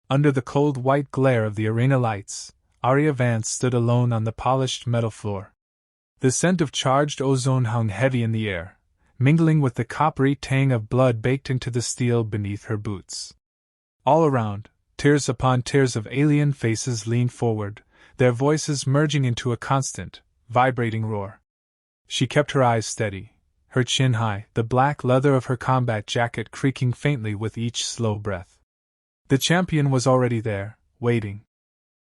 Under the cold white glare of the arena lights, Arya Vance stood alone on the polished metal floor. The scent of charged ozone hung heavy in the air, mingling with the coppery tang of blood baked into the steel beneath her boots. All around, tiers upon tiers of alien faces leaned forward, their voices merging into a constant, vibrating roar. She kept her eyes steady, her chin high, the black leather of her combat jacket creaking faintly with each slow breath. The champion was already there, waiting.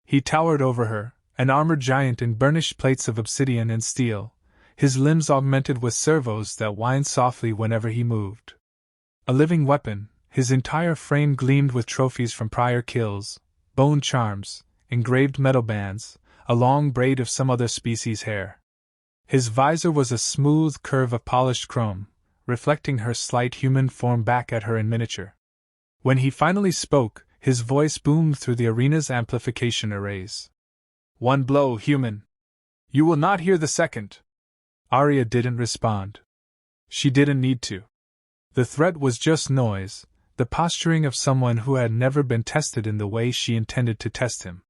He towered over her, an armored giant in burnished plates of obsidian and steel, his limbs augmented with servos that whined softly whenever he moved. A living weapon, his entire frame gleamed with trophies from prior kills, bone charms, engraved metal bands, a long braid of some other species' hair. His visor was a smooth curve of polished chrome, reflecting her slight human form back at her in miniature. When he finally spoke, his voice boomed through the arena's amplification arrays. "One blow, human. You will not hear the second." Arya didn't respond. She didn't need to. The threat was just noise, the posturing of someone who had never been tested in the way she intended to test him.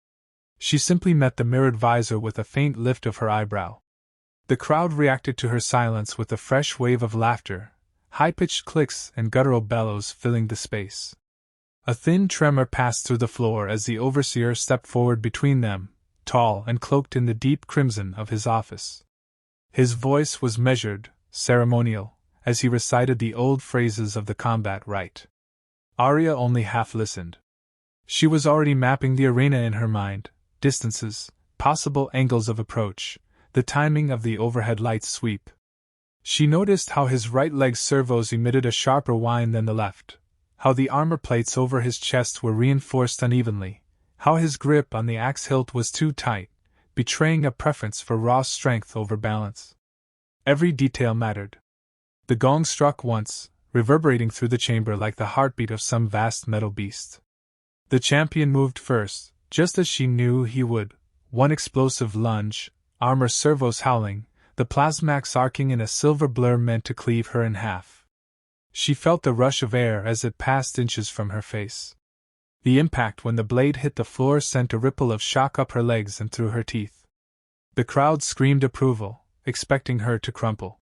She simply met the mirrored visor with a faint lift of her eyebrow. The crowd reacted to her silence with a fresh wave of laughter, high-pitched clicks and guttural bellows filling the space. A thin tremor passed through the floor as the overseer stepped forward between them, tall and cloaked in the deep crimson of his office. His voice was measured, ceremonial, as he recited the old phrases of the combat rite. Arya only half listened. She was already mapping the arena in her mind, distances, possible angles of approach, the timing of the overhead light's sweep. She noticed how his right leg's servos emitted a sharper whine than the left, how the armor plates over his chest were reinforced unevenly, how his grip on the axe hilt was too tight, betraying a preference for raw strength over balance. Every detail mattered. The gong struck once, reverberating through the chamber like the heartbeat of some vast metal beast. The champion moved first, just as she knew he would, one explosive lunge, armor servos howling, the plasmax arcing in a silver blur meant to cleave her in half. She felt the rush of air as it passed inches from her face. The impact when the blade hit the floor sent a ripple of shock up her legs and through her teeth. The crowd screamed approval, expecting her to crumple.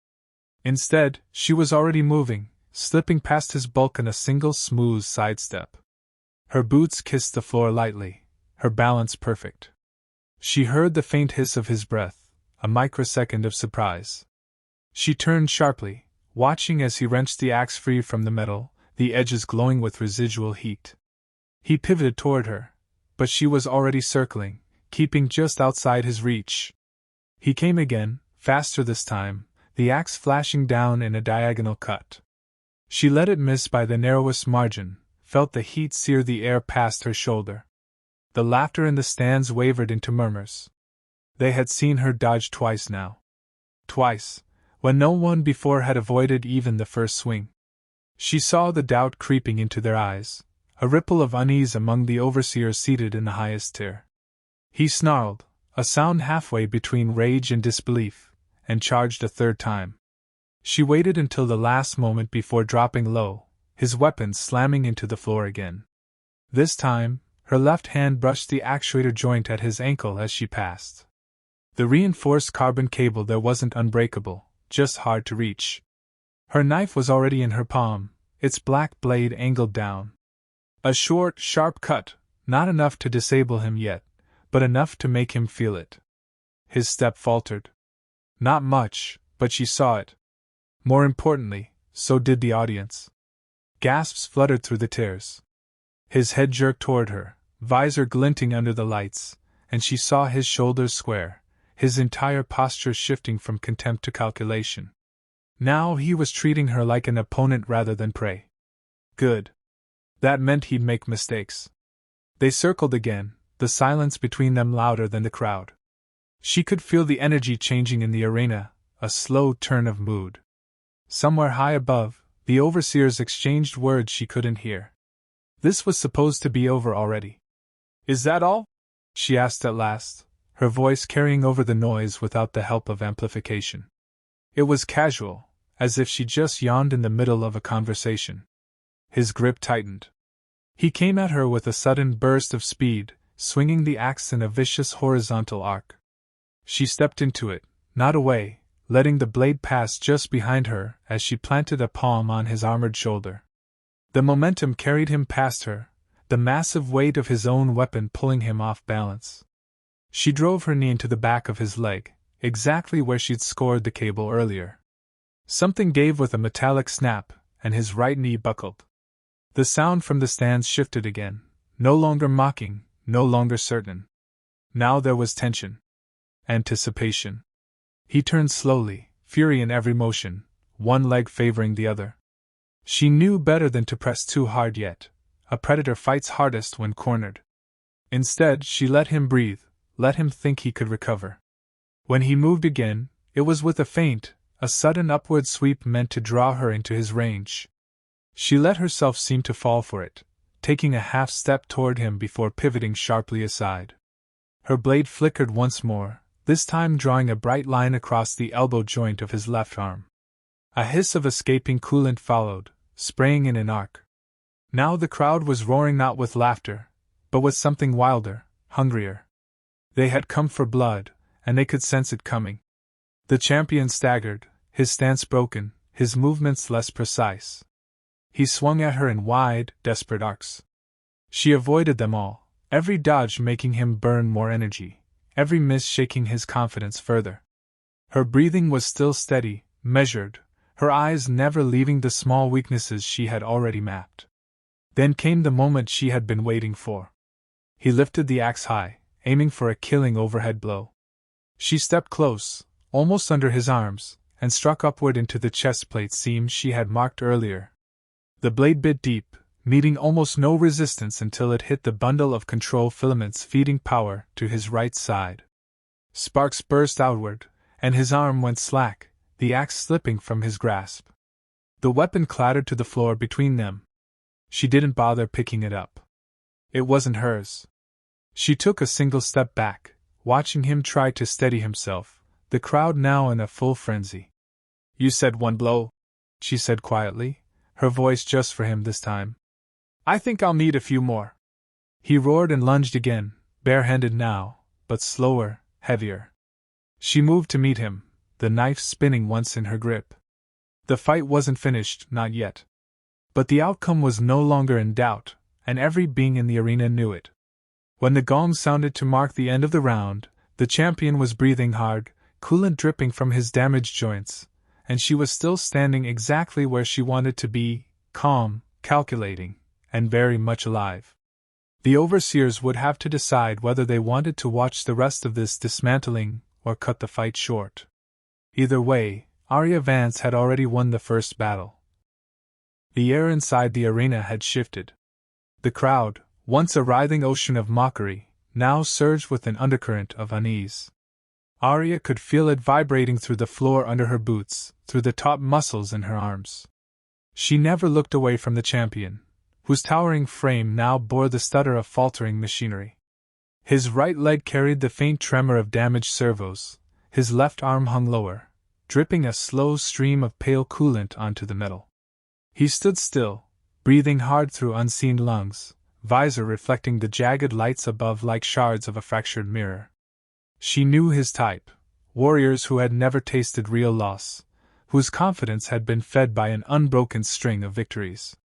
Instead, she was already moving, slipping past his bulk in a single smooth sidestep. Her boots kissed the floor lightly, her balance perfect. She heard the faint hiss of his breath, a microsecond of surprise. She turned sharply, watching as he wrenched the axe free from the metal, the edges glowing with residual heat. He pivoted toward her, but she was already circling, keeping just outside his reach. He came again, faster this time, the axe flashing down in a diagonal cut. She let it miss by the narrowest margin, felt the heat sear the air past her shoulder. The laughter in the stands wavered into murmurs. They had seen her dodge twice now. Twice, when no one before had avoided even the first swing. She saw the doubt creeping into their eyes, a ripple of unease among the overseers seated in the highest tier. He snarled, a sound halfway between rage and disbelief, and charged a third time. She waited until the last moment before dropping low, his weapon slamming into the floor again. This time, her left hand brushed the actuator joint at his ankle as she passed. The reinforced carbon cable there wasn't unbreakable, just hard to reach. Her knife was already in her palm, its black blade angled down. A short, sharp cut, not enough to disable him yet, but enough to make him feel it. His step faltered. Not much, but she saw it. More importantly, so did the audience. Gasps fluttered through the tiers. His head jerked toward her, visor glinting under the lights, and she saw his shoulders square, his entire posture shifting from contempt to calculation. Now he was treating her like an opponent rather than prey. Good. That meant he'd make mistakes. They circled again, the silence between them louder than the crowd. She could feel the energy changing in the arena, a slow turn of mood. Somewhere high above, the overseers exchanged words she couldn't hear. This was supposed to be over already. "Is that all?" she asked at last, her voice carrying over the noise without the help of amplification. It was casual, as if she just yawned in the middle of a conversation. His grip tightened. He came at her with a sudden burst of speed, swinging the axe in a vicious horizontal arc. She stepped into it, not away, letting the blade pass just behind her as she planted a palm on his armored shoulder. The momentum carried him past her, the massive weight of his own weapon pulling him off balance. She drove her knee into the back of his leg, exactly where she'd scored the cable earlier. Something gave with a metallic snap, and his right knee buckled. The sound from the stands shifted again, no longer mocking, no longer certain. Now there was tension. Anticipation. He turned slowly, fury in every motion, one leg favoring the other. She knew better than to press too hard yet. A predator fights hardest when cornered. Instead, she let him breathe, let him think he could recover. When he moved again, it was with a feint, a sudden upward sweep meant to draw her into his range. She let herself seem to fall for it, taking a half step toward him before pivoting sharply aside. Her blade flickered once more, this time drawing a bright line across the elbow joint of his left arm. A hiss of escaping coolant followed, spraying in an arc. Now the crowd was roaring not with laughter, but with something wilder, hungrier. They had come for blood, and they could sense it coming. The champion staggered, his stance broken, his movements less precise. He swung at her in wide, desperate arcs. She avoided them all, every dodge making him burn more energy, every miss shaking his confidence further. Her breathing was still steady, measured, her eyes never leaving the small weaknesses she had already mapped. Then came the moment she had been waiting for. He lifted the axe high, aiming for a killing overhead blow. She stepped close, almost under his arms, and struck upward into the chestplate seam she had marked earlier. The blade bit deep, meeting almost no resistance until it hit the bundle of control filaments feeding power to his right side. Sparks burst outward, and his arm went slack, the axe slipping from his grasp. The weapon clattered to the floor between them. She didn't bother picking it up. It wasn't hers. She took a single step back, watching him try to steady himself, the crowd now in a full frenzy. "You said one blow," she said quietly, her voice just for him this time. "I think I'll need a few more." He roared and lunged again, barehanded now, but slower, heavier. She moved to meet him, the knife spinning once in her grip. The fight wasn't finished, not yet. But the outcome was no longer in doubt, and every being in the arena knew it. When the gong sounded to mark the end of the round, the champion was breathing hard, coolant dripping from his damaged joints, and she was still standing exactly where she wanted to be, calm, calculating, and very much alive. The overseers would have to decide whether they wanted to watch the rest of this dismantling or cut the fight short. Either way, Arya Vance had already won the first battle. The air inside the arena had shifted. The crowd, once a writhing ocean of mockery, now surged with an undercurrent of unease. Arya could feel it vibrating through the floor under her boots, through the taut muscles in her arms. She never looked away from the champion, whose towering frame now bore the stutter of faltering machinery. His right leg carried the faint tremor of damaged servos, his left arm hung lower, dripping a slow stream of pale coolant onto the metal. He stood still, breathing hard through unseen lungs, visor reflecting the jagged lights above like shards of a fractured mirror. She knew his type, warriors who had never tasted real loss, whose confidence had been fed by an unbroken string of victories.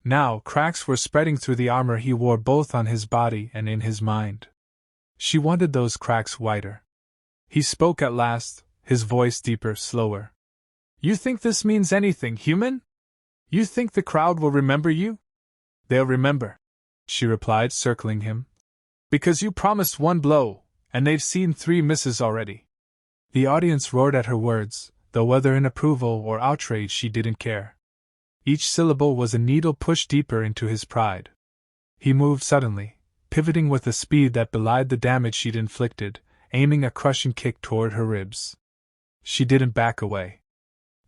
Now cracks were spreading through the armor he wore both on his body and in his mind. She wanted those cracks wider. He spoke at last, his voice deeper, slower. "You think this means anything, human? You think the crowd will remember you?" "They'll remember," she replied, circling him. "Because you promised one blow, and they've seen 3 misses already." The audience roared at her words, though whether in approval or outrage she didn't care. Each syllable was a needle pushed deeper into his pride. He moved suddenly, pivoting with a speed that belied the damage she'd inflicted, aiming a crushing kick toward her ribs. She didn't back away.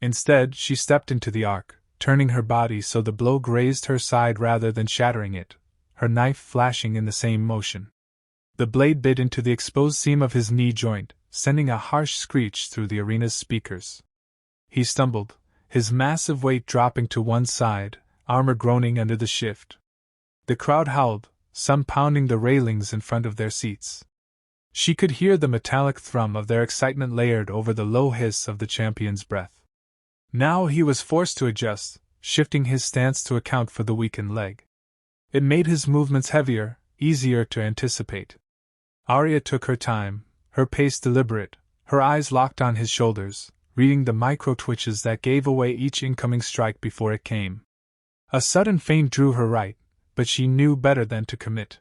Instead, she stepped into the arc, turning her body so the blow grazed her side rather than shattering it, her knife flashing in the same motion. The blade bit into the exposed seam of his knee joint, sending a harsh screech through the arena's speakers. He stumbled, his massive weight dropping to one side, armor groaning under the shift. The crowd howled, some pounding the railings in front of their seats. She could hear the metallic thrum of their excitement layered over the low hiss of the champion's breath. Now he was forced to adjust, shifting his stance to account for the weakened leg. It made his movements heavier, easier to anticipate. Arya took her time, her pace deliberate, her eyes locked on his shoulders, reading the micro-twitches that gave away each incoming strike before it came. A sudden feint drew her right, but she knew better than to commit.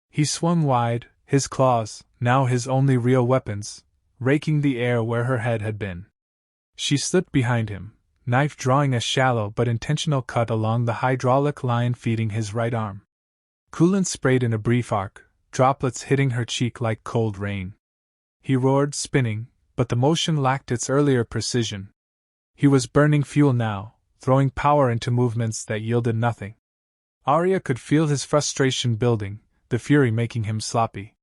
He swung wide, his claws, now his only real weapons, raking the air where her head had been. She slipped behind him, knife drawing a shallow but intentional cut along the hydraulic line feeding his right arm. Coolant sprayed in a brief arc, droplets hitting her cheek like cold rain. He roared, spinning, but the motion lacked its earlier precision. He was burning fuel now, throwing power into movements that yielded nothing. Arya could feel his frustration building, the fury making him sloppy.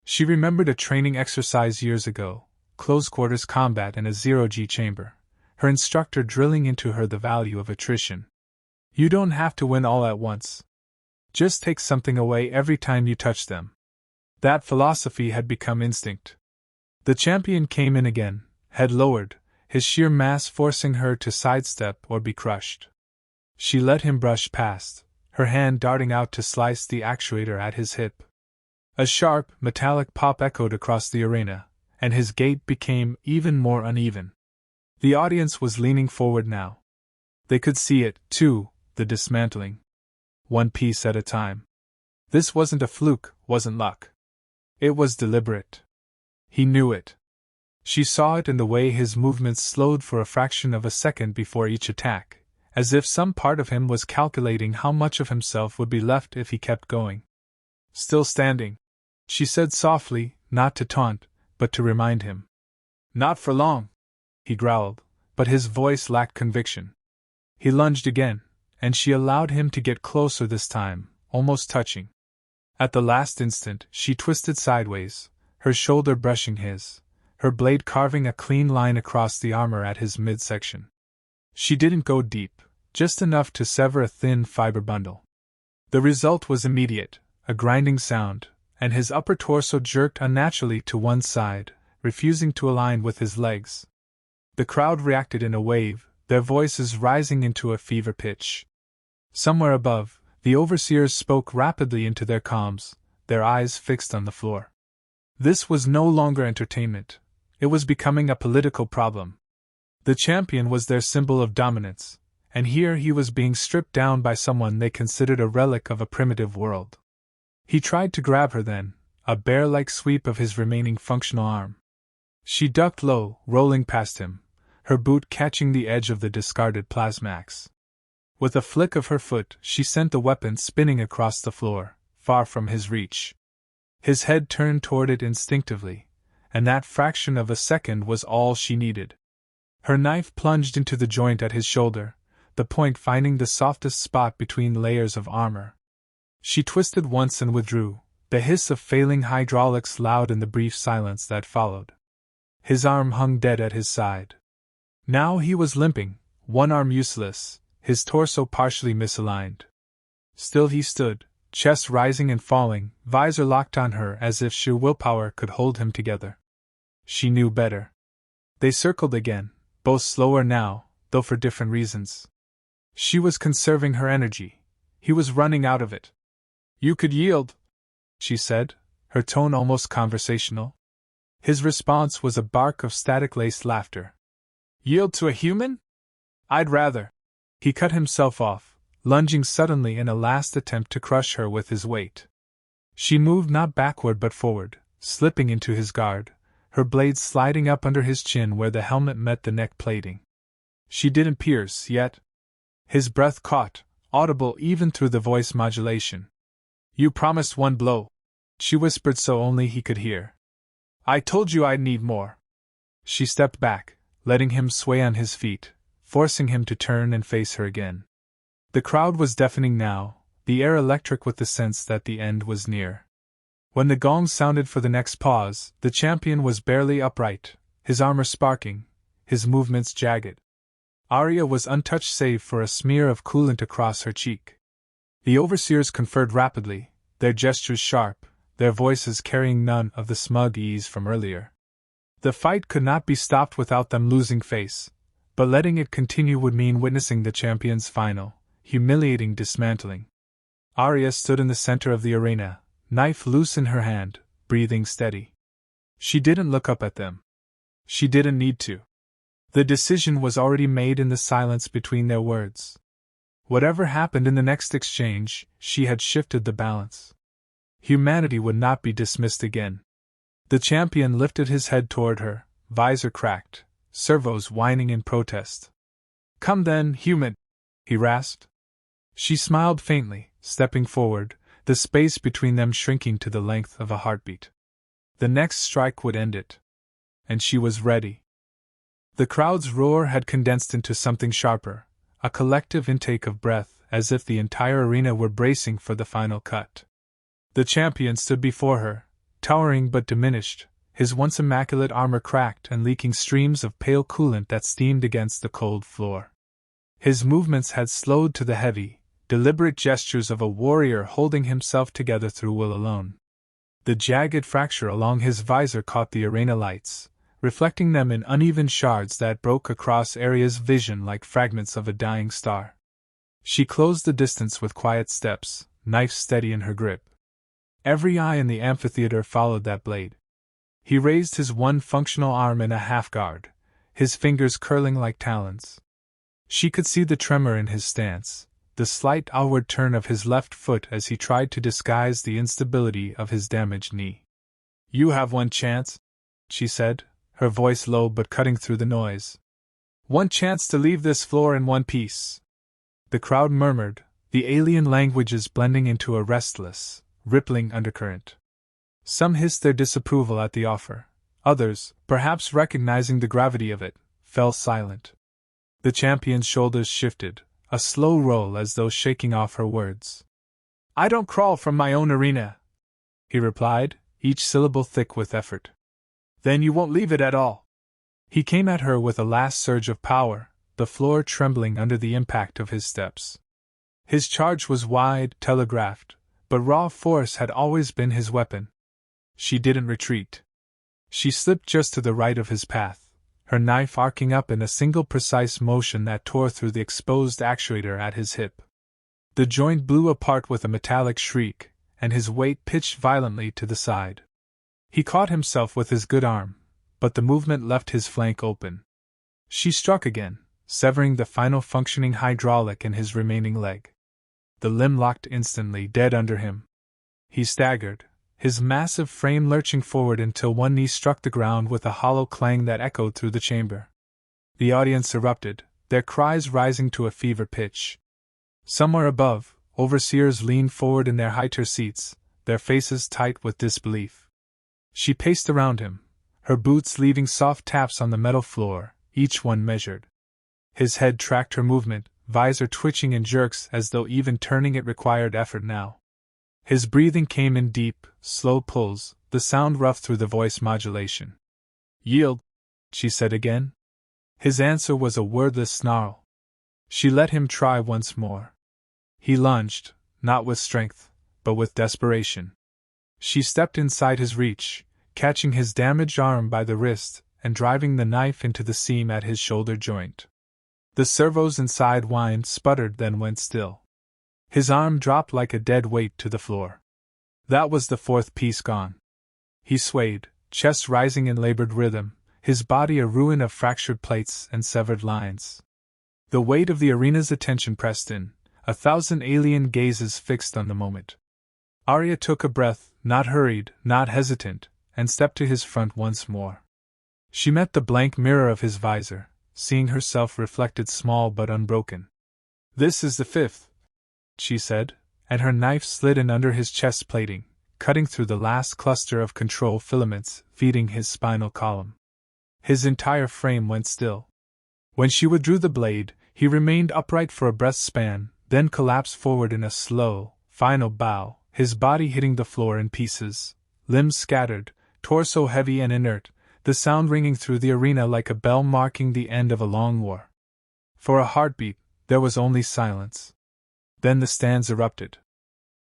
She remembered a training exercise years ago, close-quarters combat in a zero-G chamber, her instructor drilling into her the value of attrition. You don't have to win all at once. Just take something away every time you touch them. That philosophy had become instinct. The champion came in again, head lowered, his sheer mass forcing her to sidestep or be crushed. She let him brush past, her hand darting out to slice the actuator at his hip. A sharp, metallic pop echoed across the arena, and his gait became even more uneven. The audience was leaning forward now. They could see it, too, the dismantling. One piece at a time. This wasn't a fluke, wasn't luck. It was deliberate. He knew it. She saw it in the way his movements slowed for a fraction of a second before each attack, as if some part of him was calculating how much of himself would be left if he kept going. Still standing, she said softly, not to taunt, but to remind him. Not for long, he growled, but his voice lacked conviction. He lunged again, and she allowed him to get closer this time, almost touching. At the last instant, she twisted sideways, her shoulder brushing his, her blade carving a clean line across the armor at his midsection. She didn't go deep, just enough to sever a thin fiber bundle. The result was immediate, a grinding sound, and his upper torso jerked unnaturally to one side, refusing to align with his legs. The crowd reacted in a wave, their voices rising into a fever pitch. Somewhere above, the overseers spoke rapidly into their comms, their eyes fixed on the floor. This was no longer entertainment. It was becoming a political problem. The champion was their symbol of dominance, and here he was being stripped down by someone they considered a relic of a primitive world. He tried to grab her then, a bear-like sweep of his remaining functional arm. She ducked low, rolling past him, her boot catching the edge of the discarded plasmax. With a flick of her foot, she sent the weapon spinning across the floor, far from his reach. His head turned toward it instinctively, and that fraction of a second was all she needed. Her knife plunged into the joint at his shoulder, the point finding the softest spot between layers of armor. She twisted once and withdrew, the hiss of failing hydraulics loud in the brief silence that followed. His arm hung dead at his side. Now he was limping, one arm useless, his torso partially misaligned. Still he stood, chest rising and falling, visor locked on her as if sheer willpower could hold him together. She knew better. They circled again, both slower now, though for different reasons. She was conserving her energy. He was running out of it. You could yield, she said, her tone almost conversational. His response was a bark of static-laced laughter. Yield to a human? I'd rather. He cut himself off, lunging suddenly in a last attempt to crush her with his weight. She moved not backward but forward, slipping into his guard, her blade sliding up under his chin where the helmet met the neck plating. She didn't pierce, yet. His breath caught, audible even through the voice modulation. You promised one blow, she whispered so only he could hear. I told you I'd need more. She stepped back, letting him sway on his feet, forcing him to turn and face her again. The crowd was deafening now, the air electric with the sense that the end was near. When the gong sounded for the next pause, the champion was barely upright, his armor sparking, his movements jagged. Arya was untouched save for a smear of coolant across her cheek. The overseers conferred rapidly, their gestures sharp, their voices carrying none of the smug ease from earlier. The fight could not be stopped without them losing face, but letting it continue would mean witnessing the champion's final, humiliating dismantling. Arya stood in the center of the arena, knife loose in her hand, breathing steady. She didn't look up at them. She didn't need to. The decision was already made in the silence between their words. Whatever happened in the next exchange, she had shifted the balance. Humanity would not be dismissed again. The champion lifted his head toward her, visor cracked, servos whining in protest. "Come then, human," he rasped. She smiled faintly, stepping forward, the space between them shrinking to the length of a heartbeat. The next strike would end it. And she was ready. The crowd's roar had condensed into something sharper, a collective intake of breath, as if the entire arena were bracing for the final cut. The champion stood before her, towering but diminished, his once immaculate armor cracked and leaking streams of pale coolant that steamed against the cold floor. His movements had slowed to the heavy, deliberate gestures of a warrior holding himself together through will alone. The jagged fracture along his visor caught the arena lights, reflecting them in uneven shards that broke across Arya's vision like fragments of a dying star. She closed the distance with quiet steps, knife steady in her grip. Every eye in the amphitheater followed that blade. He raised his one functional arm in a half-guard, his fingers curling like talons. She could see the tremor in his stance, the slight outward turn of his left foot as he tried to disguise the instability of his damaged knee. "You have one chance," she said, her voice low but cutting through the noise. "One chance to leave this floor in one piece." The crowd murmured, the alien languages blending into a restless, rippling undercurrent. Some hissed their disapproval at the offer. Others, perhaps recognizing the gravity of it, fell silent. The champion's shoulders shifted, a slow roll as though shaking off her words. "I don't crawl from my own arena," he replied, each syllable thick with effort. "Then you won't leave it at all." He came at her with a last surge of power, the floor trembling under the impact of his steps. His charge was wide, telegraphed, but raw force had always been his weapon. She didn't retreat. She slipped just to the right of his path, her knife arcing up in a single precise motion that tore through the exposed actuator at his hip. The joint blew apart with a metallic shriek, and his weight pitched violently to the side. He caught himself with his good arm, but the movement left his flank open. She struck again, severing the final functioning hydraulic in his remaining leg. The limb locked instantly, dead under him. He staggered, his massive frame lurching forward until one knee struck the ground with a hollow clang that echoed through the chamber. The audience erupted, their cries rising to a fever pitch. Somewhere above, overseers leaned forward in their high-chair seats, their faces tight with disbelief. She paced around him, her boots leaving soft taps on the metal floor, each one measured. His head tracked her movement, visor twitching in jerks as though even turning it required effort now. His breathing came in deep, slow pulls, the sound rough through the voice modulation. "Yield," she said again. His answer was a wordless snarl. She let him try once more. He lunged, not with strength, but with desperation. She stepped inside his reach, catching his damaged arm by the wrist and driving the knife into the seam at his shoulder joint. The servos inside whined, sputtered, then went still. His arm dropped like a dead weight to the floor. That was the fourth piece gone. He swayed, chest rising in labored rhythm, his body a ruin of fractured plates and severed lines. The weight of the arena's attention pressed in, 1,000 alien gazes fixed on the moment. Arya took a breath, not hurried, not hesitant, and stepped to his front once more. She met the blank mirror of his visor, seeing herself reflected small but unbroken. "This is the fifth," she said, and her knife slid in under his chest plating, cutting through the last cluster of control filaments feeding his spinal column. His entire frame went still. When she withdrew the blade, he remained upright for a breath's span, then collapsed forward in a slow, final bow, his body hitting the floor in pieces, limbs scattered, torso heavy and inert, the sound ringing through the arena like a bell marking the end of a long war. For a heartbeat, there was only silence. Then the stands erupted.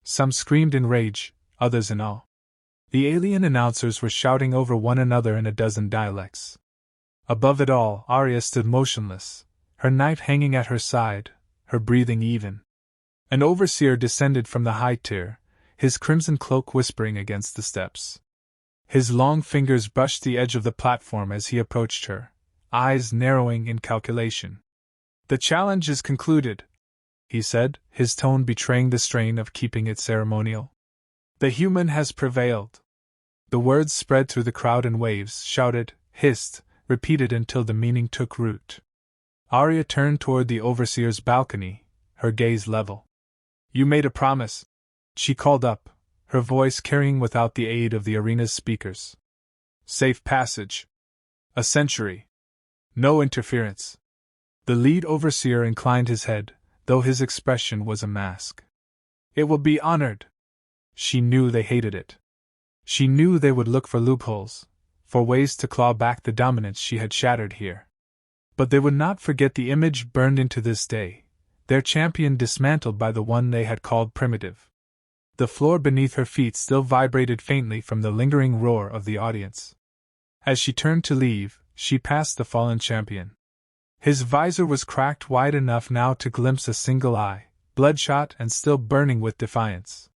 Some screamed in rage, others in awe. The alien announcers were shouting over one another in a dozen dialects. Above it all, Arya stood motionless, her knife hanging at her side, her breathing even. An overseer descended from the high tier, his crimson cloak whispering against the steps. His long fingers brushed the edge of the platform as he approached her, eyes narrowing in calculation. "The challenge is concluded," he said, his tone betraying the strain of keeping it ceremonial. "The human has prevailed." The words spread through the crowd in waves, shouted, hissed, repeated until the meaning took root. Arya turned toward the overseer's balcony, her gaze level. "You made a promise," she called up, her voice carrying without the aid of the arena's speakers. "Safe passage. A century. No interference." The lead overseer inclined his head, though his expression was a mask. "It will be honored." She knew they hated it. She knew they would look for loopholes, for ways to claw back the dominance she had shattered here. But they would not forget the image burned into this day, their champion dismantled by the one they had called primitive. The floor beneath her feet still vibrated faintly from the lingering roar of the audience. As she turned to leave, she passed the fallen champion. His visor was cracked wide enough now to glimpse a single eye, bloodshot and still burning with defiance.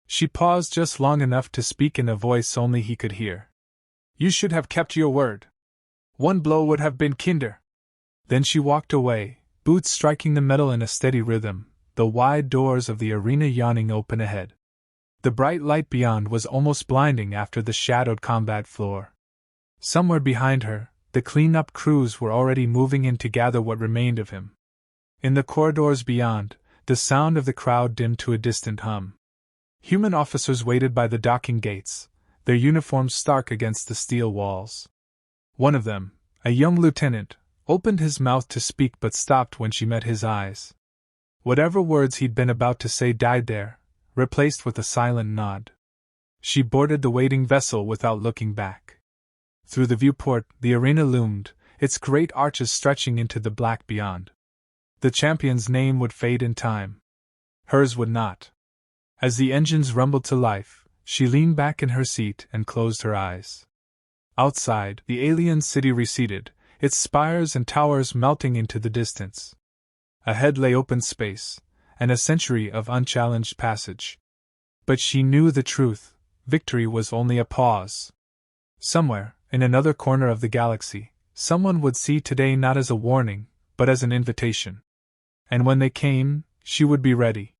She paused just long enough to speak in a voice only he could hear. "You should have kept your word. One blow would have been kinder." Then she walked away, boots striking the metal in a steady rhythm, the wide doors of the arena yawning open ahead. The bright light beyond was almost blinding after the shadowed combat floor. Somewhere behind her, the clean-up crews were already moving in to gather what remained of him. In the corridors beyond, the sound of the crowd dimmed to a distant hum. Human officers waited by the docking gates, their uniforms stark against the steel walls. One of them, a young lieutenant, opened his mouth to speak but stopped when she met his eyes. Whatever words he'd been about to say died there, replaced with a silent nod. She boarded the waiting vessel without looking back. Through the viewport, the arena loomed, its great arches stretching into the black beyond. The champion's name would fade in time. Hers would not. As the engines rumbled to life, she leaned back in her seat and closed her eyes. Outside, the alien city receded, its spires and towers melting into the distance. Ahead lay open space, and a century of unchallenged passage. But she knew the truth: victory was only a pause. Somewhere, in another corner of the galaxy, someone would see today not as a warning, but as an invitation. And when they came, she would be ready.